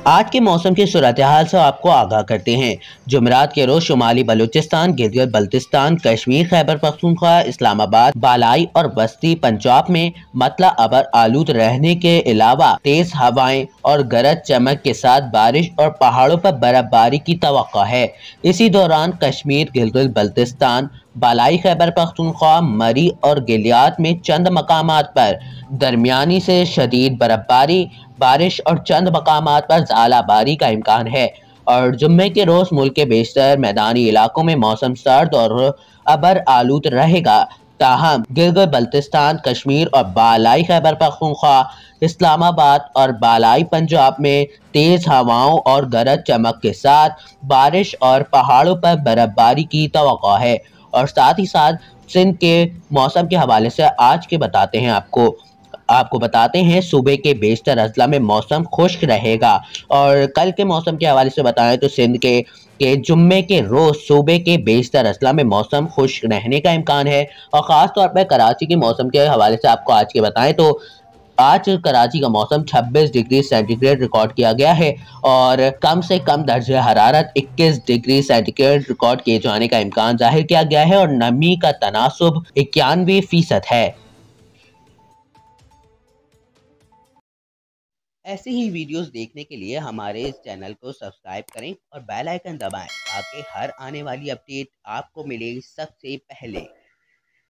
आज के मौसम की सूरत हाल से आपको आगाह करते हैं। जुमेरात के रोज शुमाली बलूचिस्तान, गिलगित बल्तिस्तान, कश्मीर, खैबर पख्तूनख्वा, इस्लामाबाद, बालाई और वस्ती पंजाब में मतला अबर आलूद रहने के अलावा तेज हवाएं और गरज चमक के साथ बारिश और पहाड़ों पर बर्फबारी की तवक्को है। इसी दौरान कश्मीर, गिलगित बल्तिस्तान, बालाई खैबर पख्तूनख्वा, मरी और गिलियात में चंद मकामात पर दरमियानी से शदीद बर्फबारी, बारिश और चंद मकामात पर ज़ालाबारी का इम्कान है। और जुम्मे के रोज़ मुल्क के बेशतर मैदानी इलाकों में मौसम सर्द और अबर आलूद रहेगा। ताहम गिलगित बल्तिस्तान, कश्मीर और बालाई खैबर पख्तूनख्वा, इस्लामाबाद और बालाई पंजाब में तेज़ हवाओं और गरज चमक के साथ बारिश और पहाड़ों पर बर्फबारी की तवक्को है। और साथ ही साथ सिंध के मौसम के हवाले से आज के बताते हैं आपको बताते हैं सूबे के बेशतर अजला में मौसम खुश्क रहेगा। और कल के मौसम के हवाले से बताएं तो सिंध के जुम्मे के रोज सूबे के बेशतर अजला में मौसम खुश्क रहने का इम्कान है। और ख़ास तौर पर कराची के मौसम के हवाले से आपको आज के बताएं तो आज कराची का मौसम 26 डिग्री सेंटीग्रेड रिकॉर्ड किया गया है और कम से कम दर्जे हरारत 21 डिग्री सेंटीग्रेड रिकॉर्ड किए जाने का इम्कान जाहिर किया गया है और नमी का तनासुब 91% है। ऐसे ही वीडियोस देखने के लिए हमारे इस चैनल को सब्सक्राइब करें और बेल आइकन दबाएं ताकि हर आने वाली अपडेट आपको मिले सबसे पहले।